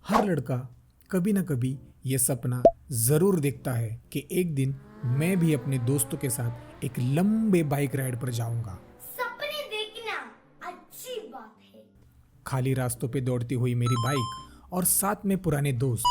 हर लड़का कभी ना कभी ये सपना ज़रूर देखता है कि एक दिन मैं भी अपने दोस्तों के साथ एक लंबे बाइक राइड पर जाऊंगा। सपने देखना अच्छी बात है। खाली रास्तों पे दौड़ती हुई मेरी बाइक और साथ में पुराने दोस्त,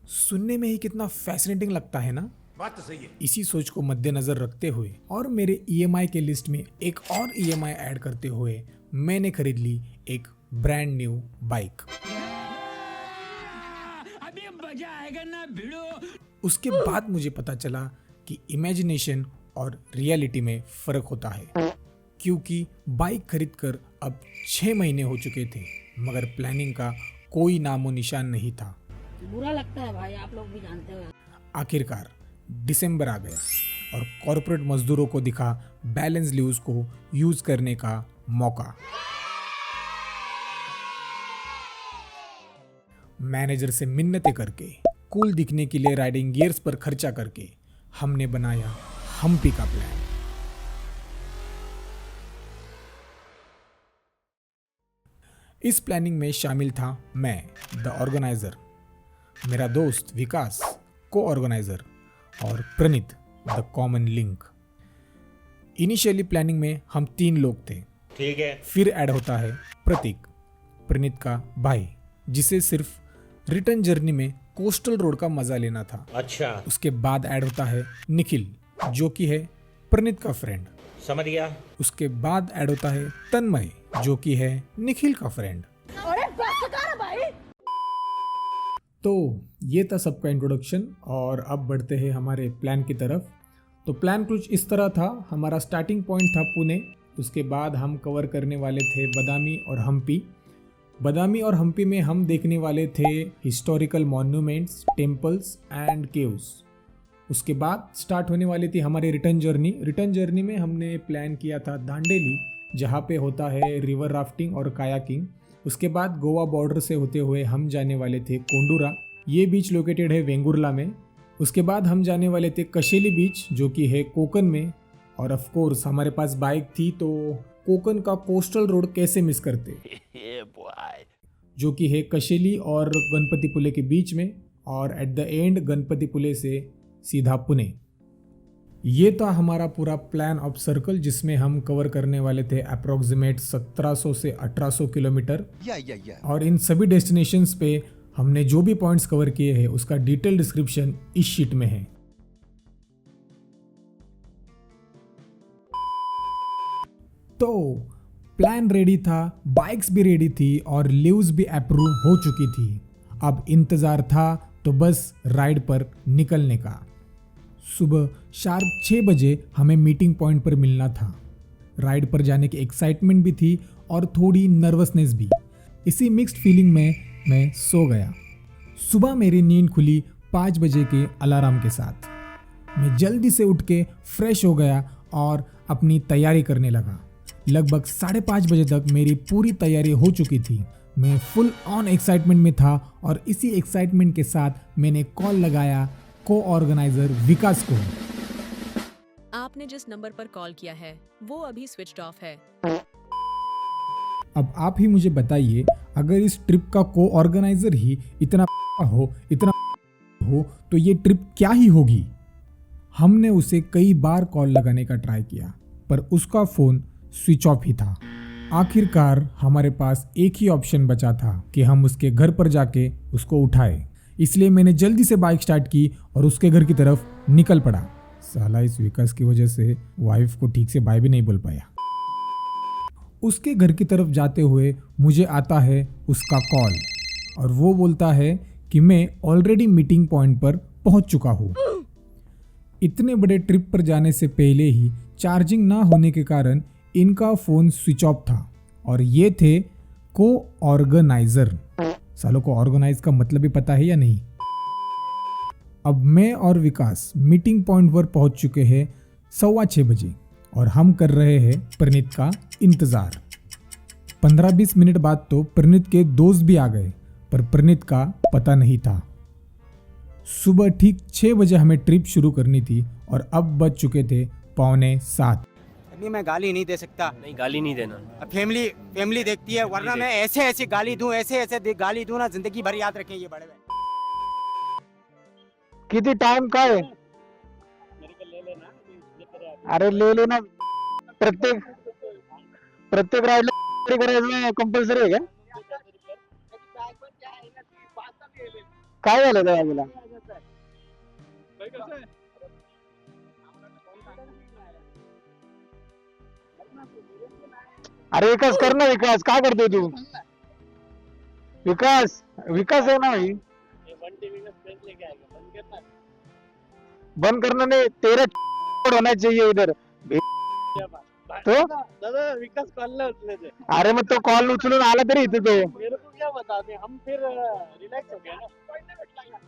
सुनने में ही कितना फैसिनेटिंग लगता है ना। बात तो सही है। इसी सोच को मद्देनजर रखते हुए और मेरे ईएमआई के लिस्ट में एक और ईएमआई ऐड करते हुए मैंने खरीद ली एक ब्रांड न्यू बाइक। अभी मजा आएगा ना भिड़ो। उसके बाद मुझे पता चला कि इमेजिनेशन और रियलिटी में फर्क होता है, क्योंकि बाइक खरीदकर अब 6 महीने हो चुके थे मगर प्लानिंग का कोई नामो निशान नहीं था। बुरा लगता है भाई, आप लोग भी जानते हो। आखिरकार दिसंबर आ गया और कॉर्पोरेट मजदूरों को दिखा बैलेंस लीव्स को यूज करने का मौका। मैनेजर से मिन्नतें करके, कूल दिखने के लिए राइडिंग गियर्स पर खर्चा करके हमने बनाया हम्पी का प्लान। इस प्लानिंग में शामिल था मैं द ऑर्गेनाइजर, मेरा दोस्त विकास को ऑर्गेनाइजर और Praneet the common link. Initially planning में हम 3 लोग थे। ठीक है। फिर ऐड होता है प्रतीक, प्रणीत का भाई, जिसे सिर्फ रिटर्न जर्नी में कोस्टल रोड का मजा लेना था। अच्छा, उसके बाद ऐड होता है निखिल, जो कि है प्रणीत का फ्रेंड। समझ गया। उसके बाद ऐड होता है तन्मय, जो कि है निखिल का फ्रेंड। तो ये था सबका इंट्रोडक्शन और अब बढ़ते हैं हमारे प्लान की तरफ। तो प्लान कुछ इस तरह था। हमारा स्टार्टिंग पॉइंट था पुणे, उसके बाद हम कवर करने वाले थे बादामी और हम्पी। बादामी और हम्पी में हम देखने वाले थे historical monuments, temples and caves. उसके बाद स्टार्ट होने वाली थी हमारी रिटर्न जर्नी। रिटर्न जर्नी में हमने प्लान किया था दांडेली, जहाँ पे होता है रिवर राफ्टिंग और कायाकिंग। उसके बाद गोवा बॉर्डर से होते हुए हम जाने वाले थे कोंडूरा, ये बीच लोकेटेड है वेंगुर्ला में। उसके बाद हम जाने वाले थे कशेली बीच, जो कि है कोकन में। और ऑफ कोर्स हमारे पास बाइक थी तो कोकन का कोस्टल रोड कैसे मिस करते, जो कि है कशेली और गणपतिपुले के बीच में, और एट द एंड गणपतिपुले से सीधा पुणे। ये था हमारा पूरा प्लान ऑफ सर्कल, जिसमें हम कवर करने वाले थे अप्रोक्सीमेट 1700 से 1800 किलोमीटर। और इन सभी डेस्टिनेशंस पे हमने जो भी पॉइंट्स कवर किए हैं उसका डिटेल डिस्क्रिप्शन इस शीट में है। तो प्लान रेडी था, बाइक्स भी रेडी थी और लीव्स भी अप्रूव हो चुकी थी। अब इंतजार था तो बस राइड पर निकलने का। सुबह शार्प 6 बजे हमें मीटिंग पॉइंट पर मिलना था। राइड पर जाने की एक्साइटमेंट भी थी और थोड़ी नर्वसनेस भी। इसी मिक्स्ड फीलिंग में मैं सो गया। सुबह मेरी नींद खुली 5 बजे के अलार्म के साथ। मैं जल्दी से उठ के फ्रेश हो गया और अपनी तैयारी करने लगा। लगभग 5:30 बजे तक मेरी पूरी तैयारी हो चुकी थी। मैं फुल ऑन एक्साइटमेंट में था और इसी एक्साइटमेंट के साथ मैंने कॉल लगाया को ऑर्गेनाइजर विकास को। आपने जिस नंबर पर कॉल किया है वो अभी स्विच्ड ऑफ है। अब आप ही मुझे बताइए, अगर इस ट्रिप का को ऑर्गेनाइजर ही इतना हो तो ये ट्रिप क्या ही होगी। हमने उसे कई बार कॉल लगाने का ट्राई किया पर उसका फोन स्विच ऑफ ही था। आखिरकार हमारे पास एक ही ऑप्शन बचा था कि हम उसके घर पर जाके उसको उठाए। इसलिए मैंने जल्दी से बाइक स्टार्ट की और उसके घर की तरफ निकल पड़ा। साला इस विकास की वजह से वाइफ को ठीक से बाय भी नहीं बोल पाया। उसके घर की तरफ जाते हुए मुझे आता है उसका कॉल और वो बोलता है कि मैं ऑलरेडी मीटिंग पॉइंट पर पहुंच चुका हूँ। इतने बड़े ट्रिप पर जाने से पहले ही चार्जिंग ना होने के कारण इनका फोन स्विच ऑफ था और ये थे को ऑर्गेनाइजर। सालों को ऑर्गेनाइज का मतलब भी पता है या नहीं। अब मैं और विकास मीटिंग पॉइंट पर पहुंच चुके हैं 6:15 बजे और हम कर रहे हैं प्रणीत का इंतजार। 15-20 मिनट बाद तो प्रणीत के दोस्त भी आ गए पर प्रणीत का पता नहीं था। सुबह ठीक 6 बजे हमें ट्रिप शुरू करनी थी और अब बज चुके थे 6:45। अभी मैं गाली नहीं दे सकता। नहीं, गाली नहीं देना। अब फैमिली फैमिली देखती है, वरना मैं ऐसे ऐसे गाली दूं, ऐसे ऐसे गाली दूं ना, जिंदगी भर याद रखें ये बड़े भाई। किती टाइम काय अरे ले लेना प्रत्येक राईडला करायचं कंपल्सरी आहे का? काय झालं त्या बाजूला? अरे विकास कर ना, विकास काय करतोय तू? विकास विकास है ना भाई, बंद करना नहीं, तेरा होना चाहिए इधर तो। दादा विकास कॉल उचले थे। अरे मग तो कॉल उचलून आला तरी इथे तो मेरे को क्या बता दे, हम फिर रिलैक्स हो गया ना।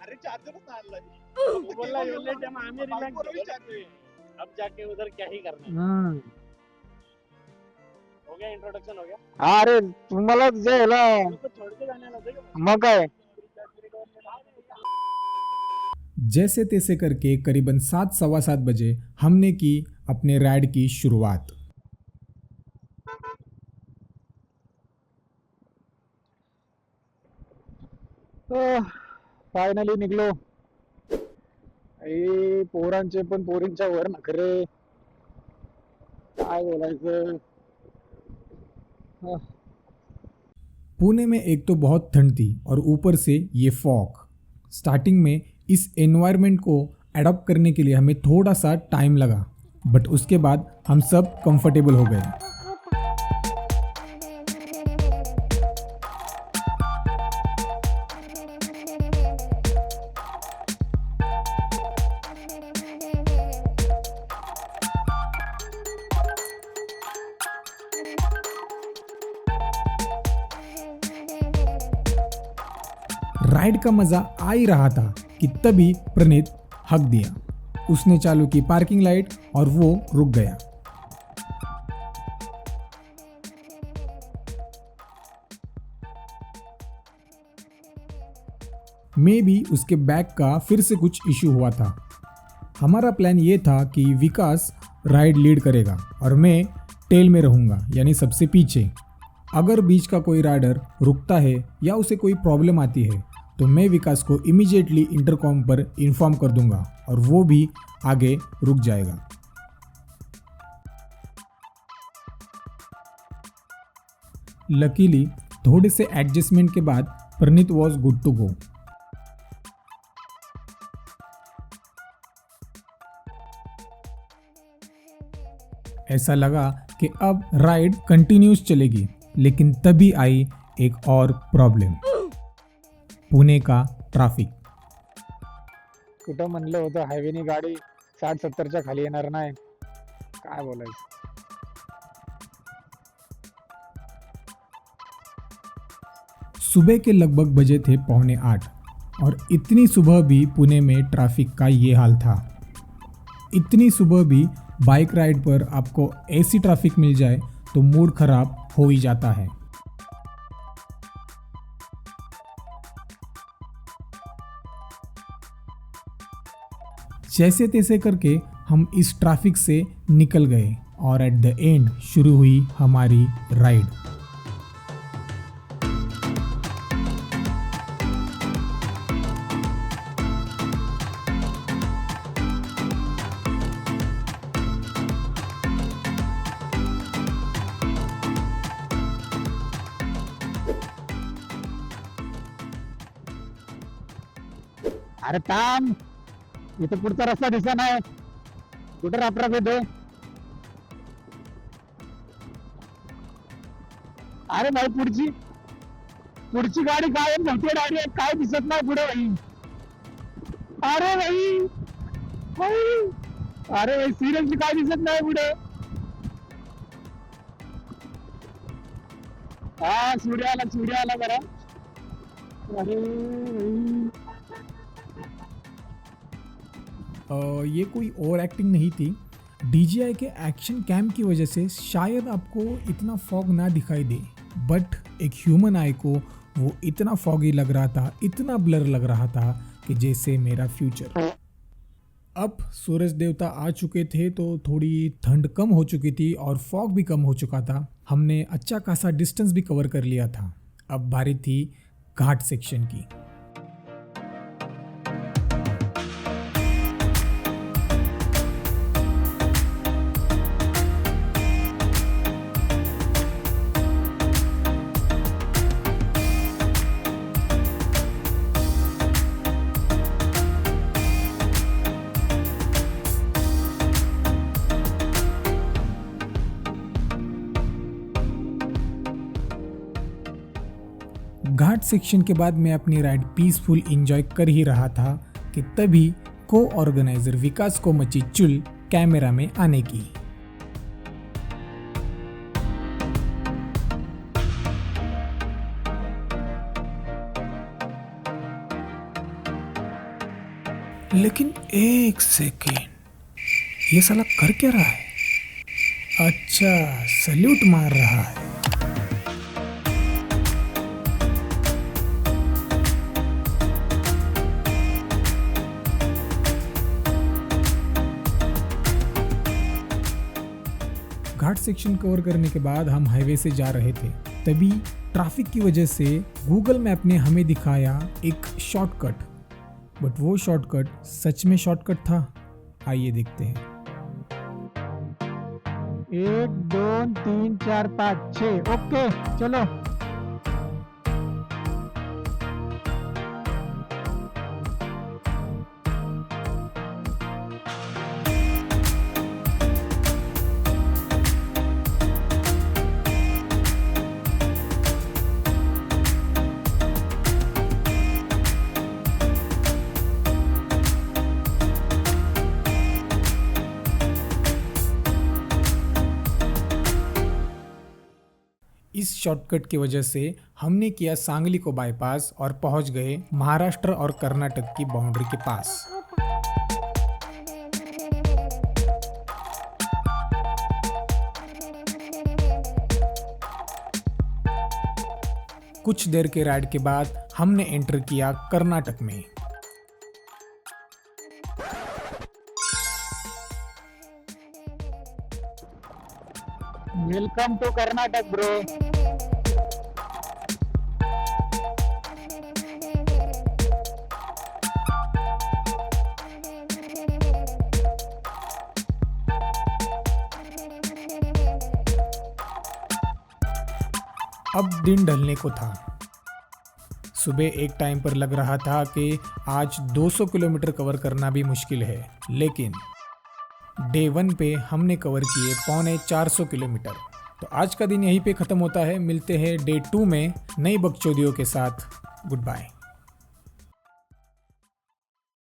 अरे चार्जरच आणला मी, बोलला एवढे टाइम आम्ही रिलॅक्स, अब जाके उधर क्या ही करना। हो गया, इंट्रोडक्शन हो गया। अरे तुम्हाला जे ह्याला छोड़ के जाने लगे मग काय जैसे तैसे करके करीबन 7 सवा 7 बजे हमने की अपने राइड की शुरुआत। फायनली निघलो। पोरांचे पण पोरींच्या वर नखरे, काय बोलायचं। पुणे में एक तो बहुत ठंड थी और ऊपर से ये फॉग। स्टार्टिंग में इस एनवायरनमेंट को अडॉप्ट करने के लिए हमें थोड़ा सा टाइम लगा, बट उसके बाद हम सब कंफर्टेबल हो गए। राइड का मजा आ ही रहा था कि तभी प्रणीत हक दिया। उसने चालू की पार्किंग लाइट और वो रुक गया। मे बी उसके बैग का फिर से कुछ इश्यू हुआ था। हमारा प्लान ये था कि विकास राइड लीड करेगा और मैं टेल में रहूँगा, यानी सबसे पीछे। अगर बीच का कोई राइडर रुकता है या उसे कोई प्रॉब्लम आती है तो मैं विकास को इमीडिएटली इंटरकॉम पर इन्फॉर्म कर दूंगा और वो भी आगे रुक जाएगा। लकीली थोड़े से एडजस्टमेंट के बाद प्रणीत वॉज गुड टू गो। ऐसा लगा कि अब राइड कंटिन्यूस चलेगी, लेकिन तभी आई एक और प्रॉब्लम, पुणे का ट्रॅफिक। कुठं म्हणलं होतं हायवेनी गाडी 60-70च्या खाली येणार नाही, काय बोलायचं। सुबह के लगभग बजे थे 7:45 और इतनी सुबह भी पुणे में ट्रैफिक का ये हाल था। इतनी सुबह भी बाइक राइड पर आपको ऐसी ट्रैफिक मिल जाए तो मूड खराब हो ही जाता है। जैसे तैसे करके हम इस ट्रैफिक से निकल गए और एट द एंड शुरू हुई हमारी राइड। अरे थांब, इथं पुढचा रस्ता दिसला नाही, कुठं रापराप येतोय। अरे भाई पुढची गाडी काय मोठी गाडी आहे, काय दिसत नाही पुढे भाई। अरे भाई सिरियसली काय दिसत नाही पुढे। हा सूर्य आला जरा। अरे ये कोई ओवर एक्टिंग नहीं थी। DJI के एक्शन कैम की वजह से शायद आपको इतना फॉग ना दिखाई दे, बट एक ह्यूमन आई को वो इतना फॉगी लग रहा था, इतना ब्लर लग रहा था कि जैसे मेरा फ्यूचर। अब सूरज देवता आ चुके थे तो थोड़ी ठंड कम हो चुकी थी और फॉग भी कम हो चुका था। हमने अच्छा खासा डिस्टेंस भी कवर कर लिया था। अब बारी थी घाट सेक्शन की। घाट सेक्शन के बाद मैं अपनी राइड पीसफुल एंजॉय कर ही रहा था कि तभी को ऑर्गेनाइजर विकास को मची चुल कैमरा में आने की। लेकिन एक सेकेंड, ये साला कर क्या रहा है? अच्छा, सल्यूट मार रहा है। घाट सेक्शन कवर करने के बाद हम हाईवे से जा रहे थे, तभी ट्रैफिक की वजह से गूगल मैप ने हमें दिखाया एक शॉर्टकट, बट वो शॉर्टकट सच में शॉर्टकट था। आइए देखते हैं। 1 2 3 4 5 6 ओके चलो। इस शॉर्टकट की वजह से हमने किया सांगली को बाईपास और पहुंच गए महाराष्ट्र और कर्नाटक की बाउंड्री के पास। कुछ देर के राइड के बाद हमने एंटर किया कर्नाटक में। Welcome to Karnataka bro. अब दिन ढलने को था। सुबह एक टाइम पर लग रहा था कि आज 200 किलोमीटर कवर करना भी मुश्किल है, लेकिन डे 1 पे हमने कवर किए 325 किलोमीटर। तो आज का दिन यहीं पे ख़त्म होता है। मिलते हैं डे 2 में नई बकचोदियों के साथ। Good bye.